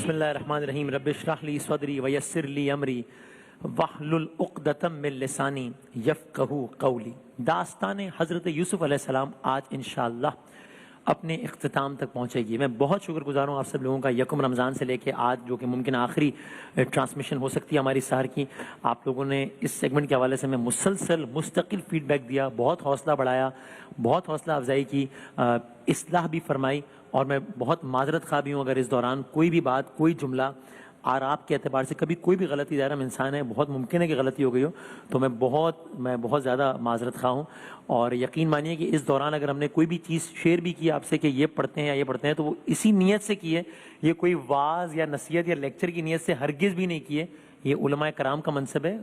بسم اللہ الرحمن الرحیم رب اشرح لی صدری ویسر لی امری واحلل عقدۃ من لسانی یفقہوا قولی۔ داستان حضرت یوسف علیہ السلام آج انشاءاللہ اپنے اختتام تک پہنچے گی۔ میں بہت شکر گزار ہوں آپ سب لوگوں کا، یکم رمضان سے لے کے آج جو کہ ممکن آخری ٹرانسمیشن ہو سکتی ہے ہماری سحر کی، آپ لوگوں نے اس سیگمنٹ کے حوالے سے میں مسلسل مستقل فیڈ بیک دیا، بہت حوصلہ بڑھایا، بہت حوصلہ افزائی کی، اصلاح بھی فرمائی، اور میں بہت معذرت خواہ بھی ہوں اگر اس دوران کوئی بھی بات، کوئی جملہ اور آپ کے اعتبار سے کبھی کوئی بھی غلطی، دائرہ انسان ہے، بہت ممکن ہے کہ غلطی ہو گئی ہو، تو میں بہت زیادہ معذرت خواہ ہوں۔ اور یقین مانیے کہ اس دوران اگر ہم نے کوئی بھی چیز شیئر بھی کی آپ سے کہ یہ پڑھتے ہیں یا یہ پڑھتے ہیں، تو وہ اسی نیت سے کی ہے، یہ کوئی واعظ یا نصیحت یا لیکچر کی نیت سے ہرگز بھی نہیں کی ہے۔ یہ علماء کرام کا منصب ہے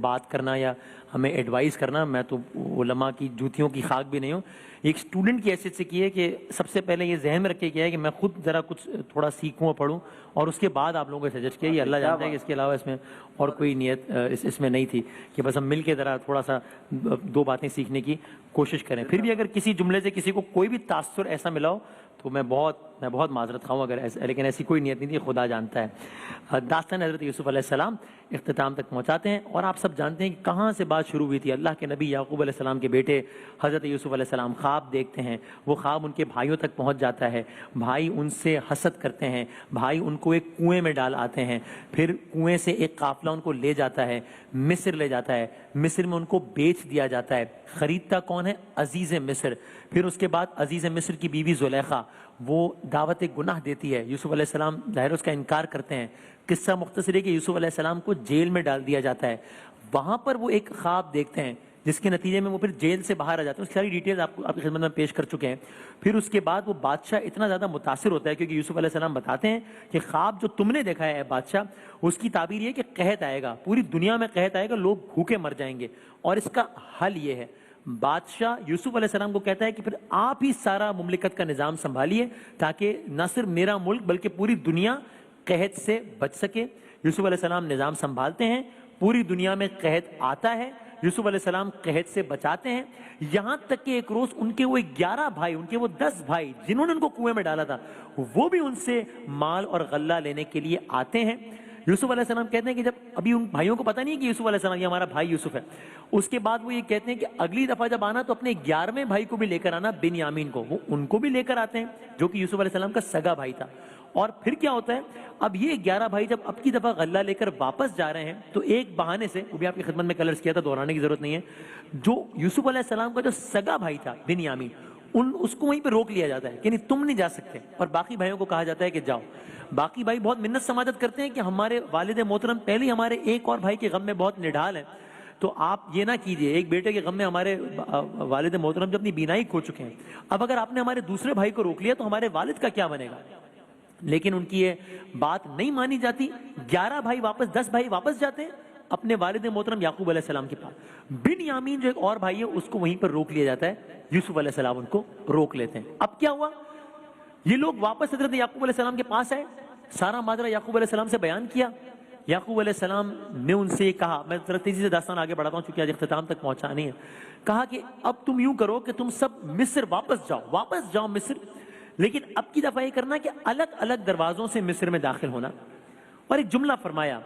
بات کرنا یا ہمیں ایڈوائز کرنا، میں تو علماء کی جوتیوں کی خاک بھی نہیں ہوں۔ ایک اسٹوڈنٹ کی حیثیت سے کی ہے کہ سب سے پہلے یہ ذہن میں رکھ کے کیا ہے کہ میں خود ذرا کچھ تھوڑا سیکھوں اور پڑھوں، اور اس کے بعد آپ لوگوں کو سجیسٹ کیا، یہ اللہ جانتا ہے کہ اس کے علاوہ اس میں اور کوئی نیت اس میں نہیں تھی، کہ بس ہم مل کے ذرا تھوڑا سا دو باتیں سیکھنے کی کوشش کریں۔ پھر بھی اگر کسی جملے سے کسی کو کوئی بھی تاثر ایسا ملا ہو تو میں بہت معذرت خواہ ہوں، لیکن ایسی کوئی نیت نہیں تھی، خدا جانتا ہے۔ داستان حضرت یوسف علیہ السلام اختتام تک پہنچاتے ہیں، اور آپ سب جانتے ہیں کہ کہاں سے بات شروع ہوئی تھی۔ اللہ کے نبی یعقوب علیہ السلام کے بیٹے حضرت یوسف علیہ السلام خواب دیکھتے ہیں، وہ خواب ان کے بھائیوں تک پہنچ جاتا ہے، بھائی ان سے حسد کرتے ہیں، بھائی ان کو ایک کنویں میں ڈال آتے ہیں، پھر کنویں سے ایک قافلہ ان کو لے جاتا ہے، مصر لے جاتا ہے، مصر میں ان کو بیچ دیا جاتا ہے۔ خریدتا کون ہے؟ عزیز مصر۔ پھر اس کے بعد عزیز مصر کی بیوی زلیخا وہ دعوت گناہ دیتی ہے، یوسف علیہ السلام ظاہر اس کا انکار کرتے ہیں۔ قصہ مختصر ہے کہ یوسف علیہ السلام کو جیل میں ڈال دیا جاتا ہے، وہاں پر وہ ایک خواب دیکھتے ہیں جس کے نتیجے میں وہ پھر جیل سے باہر آ جاتے ہیں۔ اس کی ساری ڈیٹیلز آپ کی خدمت میں پیش کر چکے ہیں۔ پھر اس کے بعد وہ بادشاہ اتنا زیادہ متاثر ہوتا ہے کیونکہ یوسف علیہ السلام بتاتے ہیں کہ خواب جو تم نے دیکھا ہے اے بادشاہ، اس کی تعبیر یہ کہ قحط آئے گا، پوری دنیا میں قحط آئے گا، لوگ بھوکے مر جائیں گے، اور اس کا حل یہ ہے۔ بادشاہ یوسف علیہ السلام کو کہتا ہے کہ پھر آپ ہی سارا مملکت کا نظام سنبھالیے تاکہ نہ صرف میرا ملک بلکہ پوری دنیا قحط سے بچ سکے۔ یوسف علیہ السلام نظام سنبھالتے ہیں، پوری دنیا میں قحط آتا ہے، یوسف علیہ السلام قحط سے بچاتے ہیں، یہاں تک کہ ایک روز ان کے وہ 11 بھائی، ان کے وہ 10 بھائی جنہوں نے ان کو کنویں میں ڈالا تھا، وہ بھی ان سے مال اور غلہ لینے کے لیے آتے ہیں۔ یوسف علیہ السلام کہتے ہیں کہ جب ابھی ان بھائیوں کو پتہ نہیں کہ یوسف علیہ السلام یہ ہمارا بھائی یوسف ہے، اس کے بعد وہ یہ کہتے ہیں کہ اگلی دفعہ جب آنا تو اپنے 11ویں بھائی کو بھی لے کر آنا، بنیامین کو، وہ ان کو بھی لے کر آتے ہیں جو کہ یوسف علیہ السلام کا سگا بھائی تھا۔ اور پھر کیا ہوتا ہے، اب یہ 11 بھائی جب اب کی دفعہ غلہ لے کر واپس جا رہے ہیں تو ایک بہانے سے، وہ بھی آپ کی خدمت میں کلرز کیا تھا، دہرانے کی ضرورت نہیں ہے، جو یوسف علیہ السلام کا جو سگا بھائی تھا بنیامین، اس کو وہیں پہ روک لیا جاتا ہے کہ نہیں تم نہیں جا سکتے، اور باقی بھائیوں کو کہا جاتا ہے کہ جاؤ۔ باقی بھائی بہت منت سماجت کرتے ہیں کہ ہمارے والد محترم پہلے ہی ہمارے ایک اور بھائی کے غم میں بہت نڈھال ہیں، تو آپ یہ نہ کیجئے، ایک بیٹے کے غم میں ہمارے والد محترم جو اپنی بینائی کھو چکے ہیں، اب اگر آپ نے ہمارے دوسرے بھائی کو روک لیا تو ہمارے والد کا کیا بنے گا؟ لیکن ان کی یہ بات نہیں مانی جاتی، 11 بھائی واپس، 10 بھائی واپس جاتے ہیں اپنے والد محترم یعقوب علیہ السلام کے پاس۔ بنیامین جو ایک اور بھائی ہے اس کو وہیں پر روک لیا جاتا ہے، یوسف علیہ السلام ان کو روک لیتے ہیں۔ اب کیا ہوا، یہ لوگ واپس حضرت یعقوب علیہ السلام کے پاس آئے، سارا ماجرا یعقوب علیہ السلام سے بیان کیا۔ یعقوب علیہ السلام نے ان سے کہا، میں ذرا تیزی سے داستان آگے بڑھاتا ہوں چونکہ آج اختتام تک پہنچانی ہے، کہا کہ اب تم یوں کرو کہ تم سب مصر واپس جاؤ مصر، لیکن اب کی دفعہ یہ کرنا کہ الگ الگ دروازوں سے مصر میں داخل ہونا۔ اور ایک جملہ فرمایا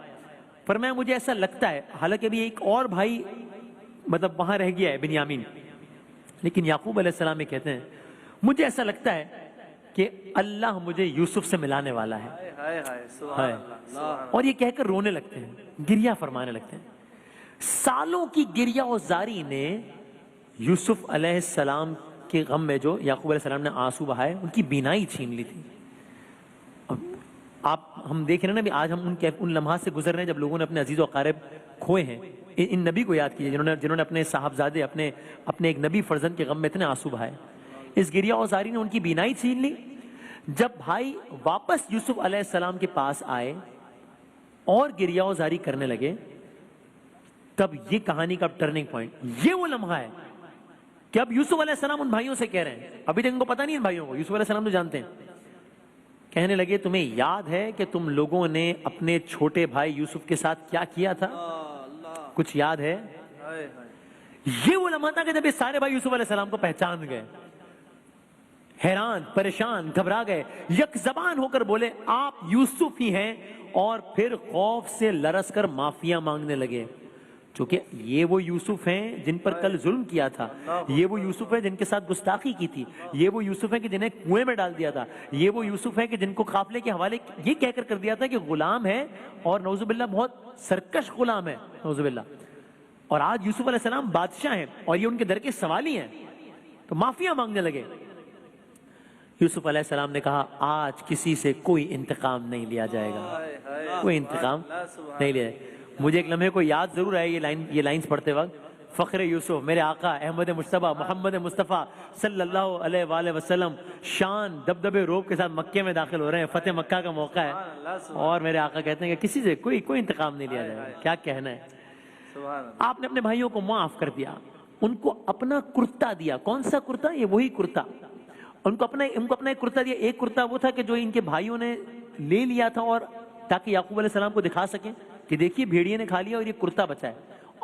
مجھے ایسا لگتا ہے، حالانکہ بھی ایک اور بھائی مطلب وہاں رہ گیا ہے بنیامین، لیکن یعقوب علیہ السلام یہ کہتے ہیں مجھے ایسا لگتا ہے کہ اللہ مجھے یوسف سے ملانے والا ہے، اور یہ کہہ کر رونے لگتے ہیں، گریہ فرمانے لگتے ہیں۔ سالوں کی گریہ و زاری نے یوسف علیہ السلام کے غم میں جو یعقوب علیہ السلام نے آنسو بہائے، ان کی بینائی چھین لی تھی۔ ہم دیکھ رہے ہیں نا بھی آج ہم ان لمحات سے گزر رہے ہیں جب لوگوں نے اپنے عزیز و اقارب کھوئے ہیں۔ ان نبی کو یاد کیجئے جنہوں نے اپنے صاحبزادے، اپنے ایک نبی فرزند کے غم میں اتنے آنسو بہائے۔ اس گریہ و زاری نے ان کی بینائی چھین لی۔ جب بھائی واپس یوسف علیہ السلام کے پاس آئے اور گریہ و زاری کرنے لگے، تب یہ کہانی کا ٹرننگ پوائنٹ، یہ وہ لمحہ ہے کہ اب یوسف علیہ السلام ان بھائیوں سے کہہ رہے ہیں، ابھی تک ان کو پتہ نہیں ان بھائیوں کو، یوسف علیہ السلام تو جانتے ہیں، کہنے لگے تمہیں یاد ہے کہ تم لوگوں نے اپنے چھوٹے بھائی یوسف کے ساتھ کیا کیا تھا؟ کچھ یاد ہے؟ یہ وہ لمحہ تھا کہ جب یہ سارے بھائی یوسف علیہ السلام کو پہچان گئے، حیران پریشان گھبرا گئے، یک زبان ہو کر بولے آپ یوسف ہی ہیں، اور پھر خوف سے لرز کر معافیا مانگنے لگے، چونکہ یہ وہ یوسف ہیں جن پر کل ظلم کیا تھا، یہ وہ یوسف ہیں جن کے ساتھ گستاخی کی تھی، یہ وہ یوسف ہیں کہ جنہیں کنویں میں ڈال دیا تھا، یہ وہ یوسف ہیں کہ جن کو قافلے کے حوالے یہ کہہ کر دیا تھا کہ غلام ہے، اور نعوذ باللہ بہت سرکش غلام ہے، نعوذ باللہ، اور آج یوسف علیہ السلام بادشاہ ہیں اور یہ ان کے در کے سوالی ہیں، تو معافیا مانگنے لگے۔ یوسف علیہ السلام نے کہا آج کسی سے کوئی انتقام نہیں لیا جائے گا، کوئی انتقام نہیں لیا جائے گا۔ مجھے ایک لمحے کو یاد ضرور ہے یہ لائنز پڑھتے وقت، فخر یوسف میرے آقا احمد مجتبیٰ محمد مصطفیٰ صلی اللہ علیہ وآلہ وسلم شان دبدبے روب کے ساتھ مکے میں داخل ہو رہے ہیں، فتح مکہ کا موقع ہے، اور میرے آقا کہتے ہیں کہ کسی سے کوئی انتقام نہیں لیا جائے گا۔ کیا کہنا ہے، آپ نے اپنے بھائیوں کو معاف کر دیا، ان کو اپنا کرتا دیا، کون سا کرتا؟ یہ وہی کرتا، ان کو اپنا ایک کرتا دیا۔ ایک کرتا وہ تھا کہ جو ان کے بھائیوں نے لے لیا تھا، اور تاکہ یعقوب علیہ السلام کو دکھا سکیں کہ دیکھیے بھیڑیے نے کھا لیا اور یہ کرتا بچا ہے۔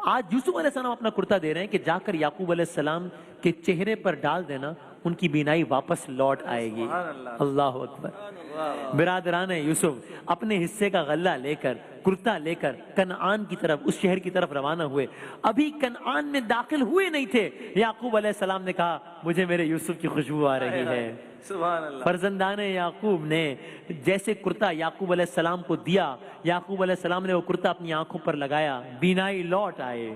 آج یوسف علیہ السلام اپنا کرتا دے رہے ہیں کہ جا کر یعقوب علیہ السلام کے چہرے پر ڈال دینا، ان کی بینائی واپس لوٹ آئے گی۔ اللہ اکبر۔ برادران یوسف اپنے حصے کا غلہ لے کر، کرتا لے کر کنعان کی طرف، اس شہر کی طرف روانہ ہوئے۔ ابھی کنعان میں داخل ہوئے نہیں تھے، یعقوب علیہ السلام نے کہا مجھے میرے یوسف کی خوشبو آ رہی ہے۔ فرزندان یعقوب نے جیسے کرتا یعقوب علیہ السلام کو دیا، یعقوب علیہ السلام نے وہ کرتا اپنی آنکھوں پر لگایا، بینائی لوٹ آئے۔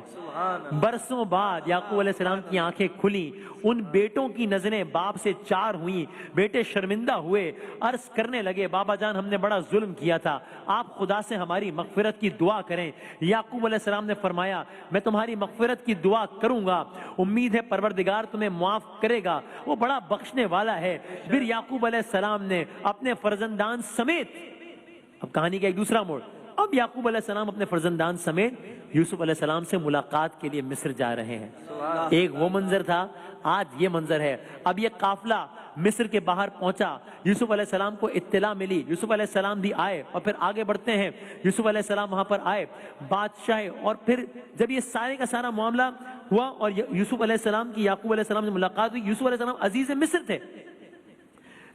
برسوں بعد یعقوب علیہ السلام کی آنکھیں کھلی، ان بیٹوں کی نظریں باپ سے چار ہوئیں، بیٹے شرمندہ ہوئے، عرض کرنے لگے بابا جان ہم نے بڑا ظلم کیا تھا، آپ خدا سے ہماری مغفرت کی دعا کریں۔ یعقوب علیہ السلام نے فرمایا میں تمہاری مغفرت کی دعا کروں گا، امید ہے پروردگار تمہیں معاف کرے گا، وہ بڑا بخشنے والا ہے۔ پھر یعقوب علیہ السلام نے اپنے فرزندان سمیت، اب کہانی کا ایک دوسرا موڑ، اب یعقوب علیہ السلام اپنے فرزندان سمیت یوسف علیہ السلام سے ملاقات کے لیے مصر جا رہے ہیں۔ ایک وہ منظر تھا، آج یہ منظر ہے۔ اب یہ قافلہ مصر کے باہر پہنچا، یوسف علیہ السلام کو اطلاع ملی، یوسف علیہ السلام بھی آئے، اور پھر آگے بڑھتے ہیں، یوسف علیہ السلام وہاں پر آئے، بادشاہ، اور پھر جب یہ سارے کا سارا معاملہ ہوا اور یوسف علیہ السلام کی یعقوب علیہ السلام سے ملاقات ہوئی، یوسف علیہ السلام عزیز مصر تھے،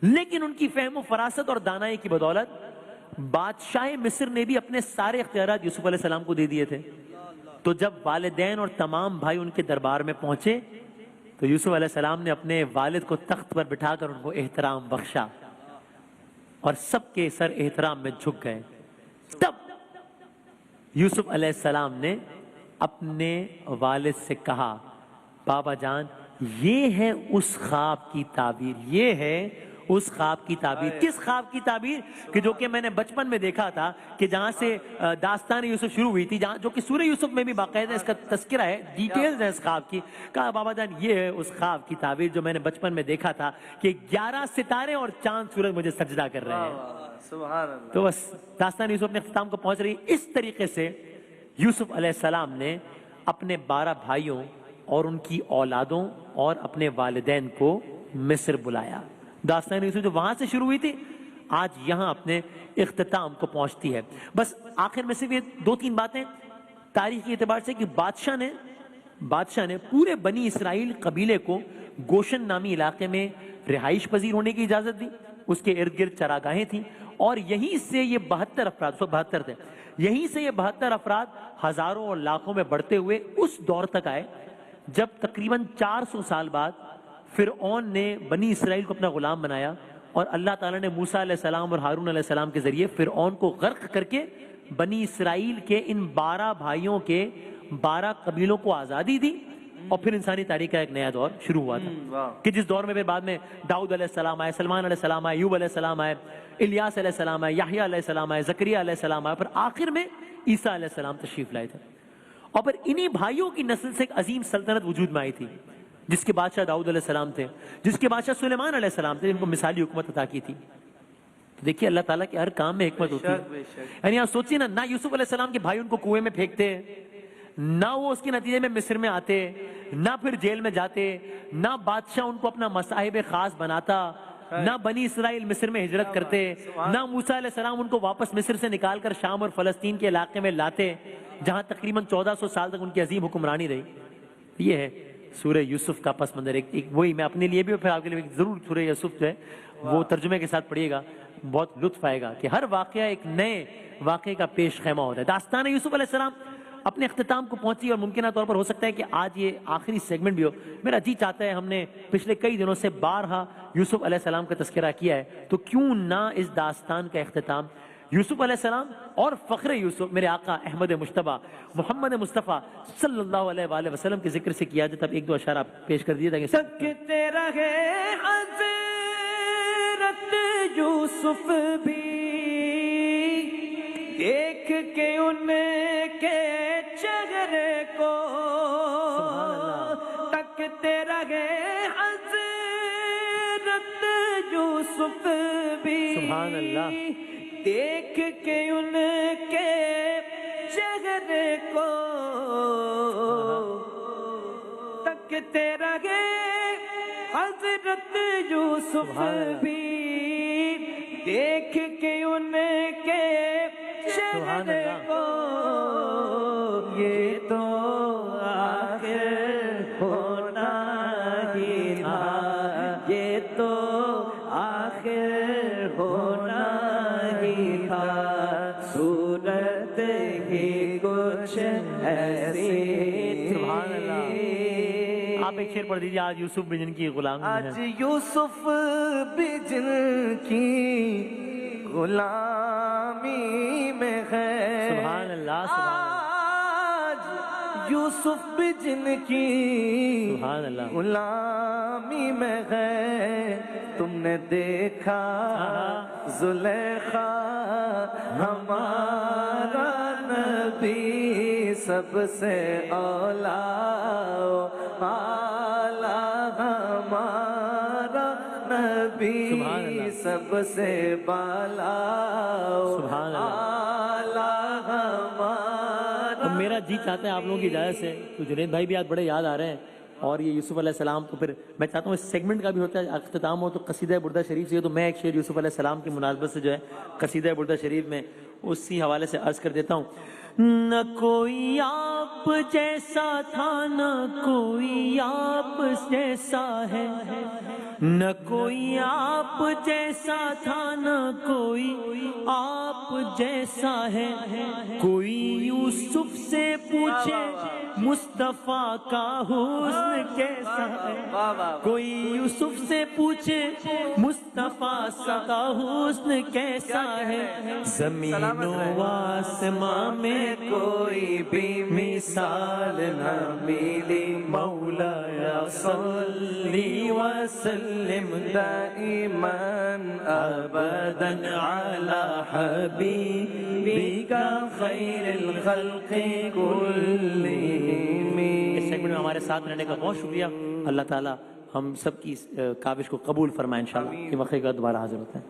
لیکن ان کی فہم و فراست اور دانائی کی بدولت بادشاہ مصر نے بھی اپنے سارے اختیارات یوسف علیہ السلام کو دے دیے تھے۔ تو جب والدین اور تمام بھائی ان کے دربار میں پہنچے تو یوسف علیہ السلام نے اپنے والد کو تخت پر بٹھا کر ان کو احترام بخشا، اور سب کے سر احترام میں جھک گئے۔ تب یوسف علیہ السلام نے اپنے والد سے کہا بابا جان یہ ہے اس خواب کی تعبیر، یہ ہے اس خواب کی تعبیر۔ کس خواب کی تعبیر؟ کہ جو کہ میں نے بچپن میں دیکھا تھا، کہ جہاں سے داستان یوسف شروع ہوئی تھی، جہاں جو کہ سورہ یوسف میں بھی باقاعدہ اس کا تذکرہ ہے، ڈیٹیلز ہے اس خواب کی۔ کہا بابا جان یہ ہے اس خواب کی تعبیر جو میں نے بچپن میں دیکھا تھا، کہ 11 ستارے اور چاند سورج مجھے سجدہ کر رہے ہیں۔ تو بس داستان یوسف اپنے اختتام کو پہنچ رہی۔ اس طریقے سے یوسف علیہ السلام نے اپنے 12 بھائیوں اور ان کی اولادوں اور اپنے والدین کو مصر بلایا۔ داستان یوسف جو وہاں سے شروع ہوئی تھی آج یہاں اپنے اختتام کو پہنچتی ہے۔ بس آخر میں صرف یہ 2-3 باتیں تاریخی اعتبار سے، کہ بادشاہ نے پورے بنی اسرائیل قبیلے کو گوشن نامی علاقے میں رہائش پذیر ہونے کی اجازت دی، اس کے ارد گرد چراگاہیں تھیں، اور یہیں سے یہ 72 افراد، 172 تھے، یہیں سے یہ 72 افراد ہزاروں اور لاکھوں میں بڑھتے ہوئے اس دور تک آئے جب تقریباً 400 سال بعد فرعون نے بنی اسرائیل کو اپنا غلام بنایا، اور اللہ تعالیٰ نے موسیٰ علیہ السلام اور ہارون علیہ السلام کے ذریعے فرعون کو غرق کر کے بنی اسرائیل کے ان 12 بھائیوں کے 12 قبیلوں کو آزادی دی، اور پھر انسانی تاریخ کا ایک نیا دور شروع ہوا تھا، کہ جس دور میں پھر بعد میں داؤد علیہ السلام آئے، سلمان علیہ السلام آئے، ایوب علیہ السلام آئے، الیاس علیہ السلام آئے، یحییٰ علیہ السلام آئے، زکریا علیہ السلام آئے، پھر آخر میں عیسیٰ علیہ السلام تشریف لائے تھے۔ اور پھر انہی بھائیوں کی نسل سے ایک عظیم سلطنت وجود میں آئی تھی، جس کے بادشاہ داؤد علیہ السلام تھے، جس کے بادشاہ سلیمان علیہ السلام تھے، جن کو مثالی حکومت عطا کی تھی۔ تو دیکھیے اللہ تعالیٰ کے ہر کام میں حکمت ہوتی ہے۔ یعنی آپ سوچیے نا، نہ یوسف علیہ السلام کے بھائی ان کو کنویں میں پھینکتے، نہ وہ اس کے نتیجے میں مصر میں آتے، نہ پھر جیل میں جاتے، نہ بادشاہ ان کو اپنا مصاحب خاص بناتا، نہ بنی اسرائیل مصر میں ہجرت کرتے، نہ موسیٰ علیہ السلام ان کو واپس مصر سے نکال کر شام اور فلسطین کے علاقے میں لاتے، جہاں تقریباً 1400 سال تک ان کی عظیم حکمرانی رہی۔ یہ ہے سورہ یوسف کا پس منظر ایک وہی میں اپنے لیے بھی اور پھر آپ کے لیے ضرور سورہ یوسف جو ہے وہ ترجمے کے ساتھ پڑھیے گا، بہت لطف آئے گا کہ ہر واقعہ ایک نئے واقعے کا پیش خیمہ ہوتا ہے۔ داستان یوسف علیہ السلام اپنے اختتام کو پہنچی اور ممکنہ طور پر ہو سکتا ہے کہ آج یہ آخری سیگمنٹ بھی ہو۔ میرا جی چاہتا ہے، ہم نے پچھلے کئی دنوں سے بارہا یوسف علیہ السلام کا تذکرہ کیا ہے، تو کیوں نہ اس داستان کا اختتام یوسف علیہ السلام اور فخر یوسف میرے آقا احمد مجتبیٰ محمد مصطفیٰ صلی اللہ علیہ وآلہ وسلم کے ذکر سے کیا جائے۔ تب ایک دو اشعار آپ پیش کر دیے تاکہ تکتے رہے حضرت یوسف بھی دیکھ کے ان کے چہرے کو، تکتے رہے حضرت یوسف بھی سبحان اللہ، دیکھ کے ان کے چہرے کو، تکتے رہے حضرت یوسف بھی دیکھ کے ان کے چہرے کو، یہ تو آخر ہونا ہی تھا، یہ تو آخر ہونا ہی تھا، صورت ہی کچھ ایسی۔ سبحان اللہ، آپ ایک شعر پڑھ دیجیے، آج یوسف بھی جن کی غلامی ہے، آج یوسف بھی جن کی غلامی میں ہے، سبحان اللہ، سبحان آج یوسف بھی جن کی سبحان اللہ، غلامی میں ہے، تم نے دیکھا زلیخا ہمارا نبی سب سے اولا اعلیٰ، ہمارا نبی سب سے بالا اعلیٰ ہمارا۔ میرا جی چاہتا ہے آپ لوگوں کی اجازت سے، تو جنید بھائی بھی آج بڑے یاد آ رہے ہیں، اور یہ یوسف علیہ السلام تو پھر میں چاہتا ہوں اس سیگمنٹ کا بھی ہوتا ہے اختتام ہو تو قصیدہ بردہ شریف سے، تو میں ایک شعر یوسف علیہ السلام کی مناسبت سے جو ہے قصیدہ بردہ شریف میں اسی حوالے سے عرض کر دیتا ہوں۔ نہ کوئی آپ جیسا تھا، نہ کوئی آپ جیسا ہے، نہ کوئی آپ جیسا تھا، نہ کوئی آپ جیسا ہے، کوئی یوسف سے پوچھے مصطفیٰ کا حسن کیسا ہے، کوئی یوسف سے پوچھے مصطفیٰ کا حسن کیسا ہے، زمین و آسمان میں کوئی بھی مثال نہ ملی، مولا صلی وسلم دائما ابدا علی حبیبک خیر الخلق کلہم۔ اس سیگمنٹ میں ہمارے ساتھ رہنے کا بہت شکریہ، اللہ تعالیٰ ہم سب کی کاوش کو قبول فرمائے انشاءاللہ، کہ وقت کا دوبارہ حاضر ہوتا ہے۔